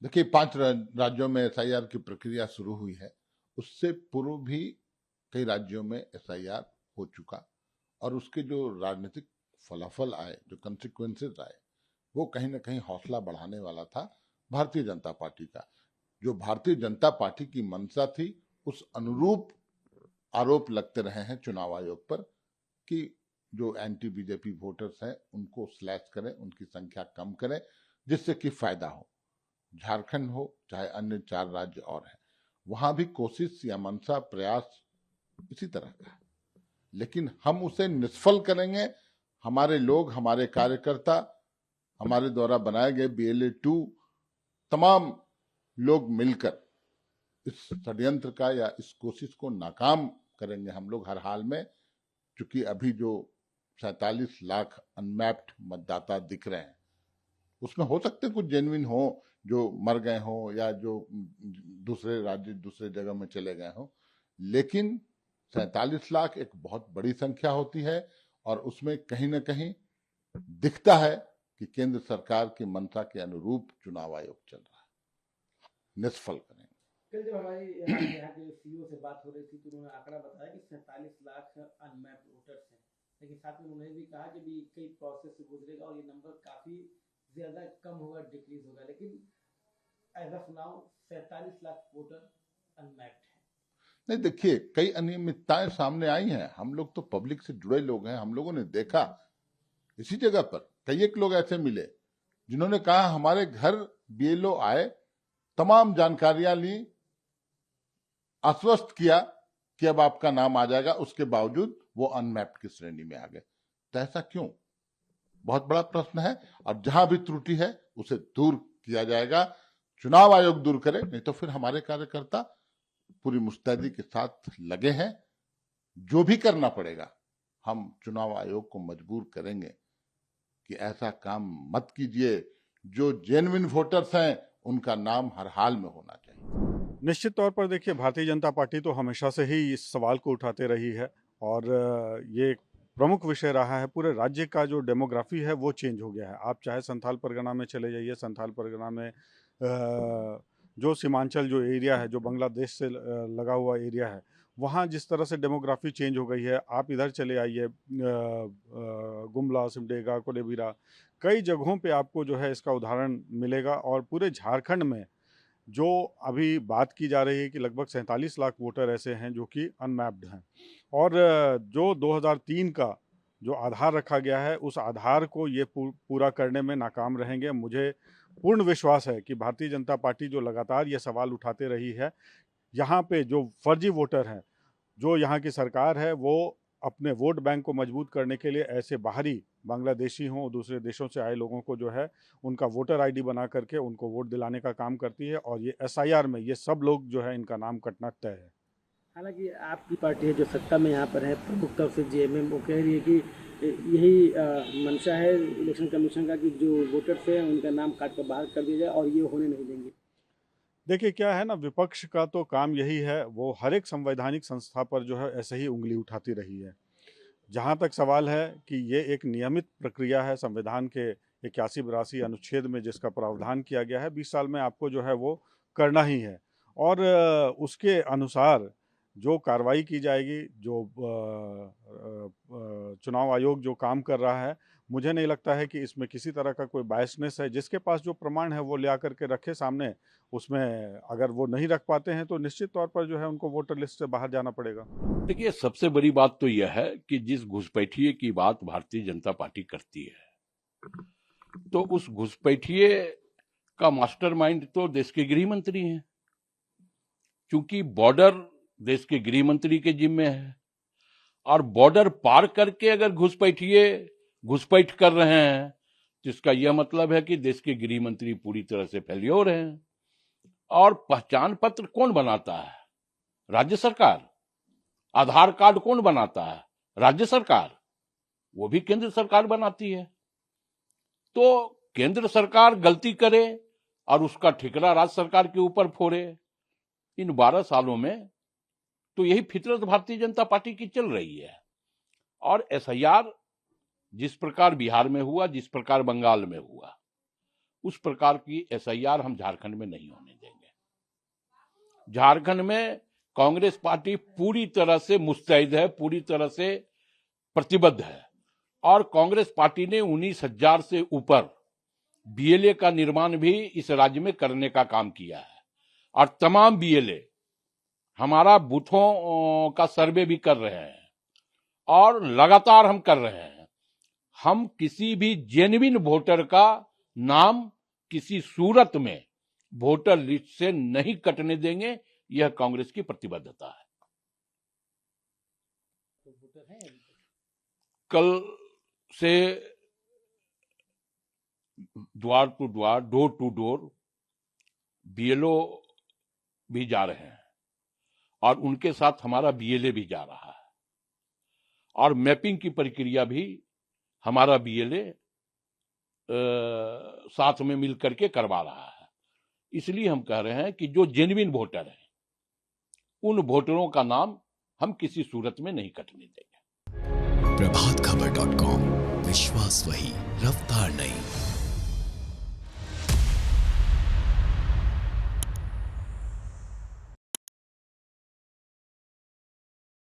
देखिए, 5 राज्यों में एसआईआर की प्रक्रिया शुरू हुई है। उससे पूर्व भी कई राज्यों में एसआईआर हो चुका और उसके जो राजनीतिक फलाफल आए, जो कंसिक्वेंसेस आए, वो कहीं ना कहीं हौसला बढ़ाने वाला था भारतीय जनता पार्टी का। जो भारतीय जनता पार्टी की मंशा थी, उस अनुरूप आरोप लगते रहे हैं चुनाव आयोग पर कि जो एंटी बीजेपी वोटर्स हैं उनको स्लैश करें, उनकी संख्या कम करें, जिससे कि फायदा हो। झारखंड हो चाहे अन्य 4 राज्य और हैं, वहां भी कोशिश या मंशा प्रयास इसी तरह का है, लेकिन हम उसे निष्फल करेंगे। हमारे लोग, हमारे कार्यकर्ता, हमारे द्वारा बनाए गए BLA 2 तमाम लोग मिलकर इस षड्यंत्र का या इस कोशिश को नाकाम करेंगे हम लोग हर हाल में। क्योंकि अभी जो 47 लाख अनमैप्ड मतदाता दिख रहे हैं, उसमें हो सकते कुछ जेन्युइन हो जो मर गए हो या जो दूसरे राज्य दूसरे जगह में चले गए हो, लेकिन 47 लाख एक बहुत बड़ी संख्या होती है और उसमें कहीं ना कहीं दिखता है कि केंद्र सरकार की मंशा के अनुरूप चुनाव आयोग चल रहा है। निष्फल करेंगे। कल जब हमारी यहाँ के सीईओ से बात हो रही थी तो उन्होंने आंकड़ा बताया कि 47 लाख अनमैप्ड वोटर्स हैं, लेकिन साथ में उन्होंने भी कहा कि भी कई प्रोसेस से गुजरेगा और ये नंबर काफी ज्यादा कम होगा, डिक्रीज होगा, लेकिन as of now 47 lakh voter unmapped है। नहीं, देखिए, कई अनियमितताएं सामने आई हैं। हम लोग तो पब्लिक से जुड़े लोग हैं, हम लोगों ने देखा। इसी जगह पर कई एक लोग ऐसे मिले जिन्होंने कहा हमारे घर BLO आए, तमाम जानकारियां ली, आश्वस्त किया कि अब आपका नाम आ जाएगा, उसके बावजूद वो अनमैप्ड की श्रेणी में आ गए। तो ऐसा क्यों? बहुत बड़ा प्रश्न है और जहां भी त्रुटि है उसे दूर किया जाएगा। चुनाव आयोग दूर करे, नहीं तो फिर हमारे कार्यकर्ता पूरी मुस्तैदी के साथ लगे हैं। जो भी करना पड़ेगा, हम चुनाव आयोग को मजबूर करेंगे कि ऐसा काम मत कीजिए। जो जेन्युइन वोटर्स हैं उनका नाम हर हाल में होना चाहिए। निश्चित तौर पर देखिए, भारतीय जनता पार्टी तो हमेशा से ही इस सवाल को उठाते रही है और ये एक प्रमुख विषय रहा है। पूरे राज्य का जो डेमोग्राफी है वो चेंज हो गया है। आप चाहे संथाल परगना में चले जाइए, संथाल परगना में जो सीमांचल जो एरिया है, जो बांग्लादेश से लगा हुआ एरिया है, वहाँ जिस तरह से डेमोग्राफी चेंज हो गई है। आप इधर चले आइए, गुमला, सिमडेगा, कोडेबिरा, कई जगहों पे आपको जो है इसका उदाहरण मिलेगा। और पूरे झारखंड में जो अभी बात की जा रही है कि लगभग 47 लाख वोटर ऐसे हैं जो कि अनमैप्ड हैं। और जो 2003 का जो आधार रखा गया है, उस आधार को ये पूरा करने में नाकाम रहेंगे। मुझे पूर्ण विश्वास है कि भारतीय जनता पार्टी जो लगातार ये सवाल उठाते रही है, यहाँ पे जो फर्जी वोटर हैं, जो यहाँ की सरकार है, वो अपने वोट बैंक को मजबूत करने के लिए ऐसे बाहरी बांग्लादेशी हों, दूसरे देशों से आए लोगों को जो है उनका वोटर आईडी बना करके उनको वोट दिलाने का काम करती है। और ये एसआईआर में ये सब लोग जो है इनका नाम कटना तय है। हालांकि आपकी पार्टी है जो सत्ता में यहाँ पर है, प्रमुख तौर से JMM, वो कह रही है कि यही मंशा है इलेक्शन कमीशन का कि जो वोटर्स हैं उनका नाम काट कर बाहर कर दिया जाए और ये होने नहीं देंगे। देखिए, क्या है ना, विपक्ष का तो काम यही है, वो हर एक संवैधानिक संस्था पर जो है ऐसे ही उंगली उठाती रही है। जहाँ तक सवाल है कि ये एक नियमित प्रक्रिया है, संविधान के 81-82 अनुच्छेद में जिसका प्रावधान किया गया है, 20 साल में आपको जो है वो करना ही है। और उसके अनुसार जो कार्रवाई की जाएगी, जो चुनाव आयोग जो काम कर रहा है, मुझे नहीं लगता है कि इसमें किसी तरह का कोई बायसनेस है। जिसके पास जो प्रमाण है वो ले आकर के रखे सामने, उसमें अगर वो नहीं रख पाते हैं तो निश्चित तौर पर जो है उनको वोटर लिस्ट से बाहर जाना पड़ेगा। देखिए, सबसे बड़ी बात तो यह है कि जिस घुसपैठिए की बात भारतीय जनता पार्टी करती है, तो उस घुसपैठिए का मास्टरमाइंड तो देश के गृह मंत्री हैं। क्योंकि बॉर्डर देश के गृह मंत्री के जिम्मे है और बॉर्डर पार करके अगर घुसपैठिए घुसपैठ कर रहे हैं तो इसका यह मतलब है कि देश के गृह मंत्री पूरी तरह से फेल्योर हैं। और पहचान पत्र कौन बनाता है? राज्य सरकार। आधार कार्ड कौन बनाता है? राज्य सरकार। वो भी केंद्र सरकार बनाती है। तो केंद्र सरकार गलती करे और उसका ठिकरा राज्य सरकार के ऊपर फोड़े। इन 12 सालों में तो यही फितरत भारतीय जनता पार्टी की चल रही है। और एसआईआर जिस प्रकार बिहार में हुआ, जिस प्रकार बंगाल में हुआ, उस प्रकार की एसआईआर हम झारखंड में नहीं होने देंगे। झारखंड में कांग्रेस पार्टी पूरी तरह से मुस्तैद है, पूरी तरह से प्रतिबद्ध है और कांग्रेस पार्टी ने 19,000 से ऊपर बीएलए का निर्माण भी इस राज्य में करने का काम किया है और तमाम बीएलए हमारा बूथों का सर्वे भी कर रहे हैं और लगातार हम कर रहे हैं। हम किसी भी जेन्युइन वोटर का नाम किसी सूरत में वोटर लिस्ट से नहीं कटने देंगे, यह कांग्रेस की प्रतिबद्धता है। कल से द्वार टू द्वार, डोर टू डोर बीएलओ भी जा रहे हैं और उनके साथ हमारा बीएलए भी जा रहा है और मैपिंग की प्रक्रिया भी हमारा बीएलए साथ में मिल करके करवा रहा है। इसलिए हम कह रहे हैं कि जो जेन्युइन वोटर हैं उन वोटरों का नाम हम किसी सूरत में नहीं कटने देंगे। प्रभातखबर.com, विश्वास वही, रफ्तार नहीं।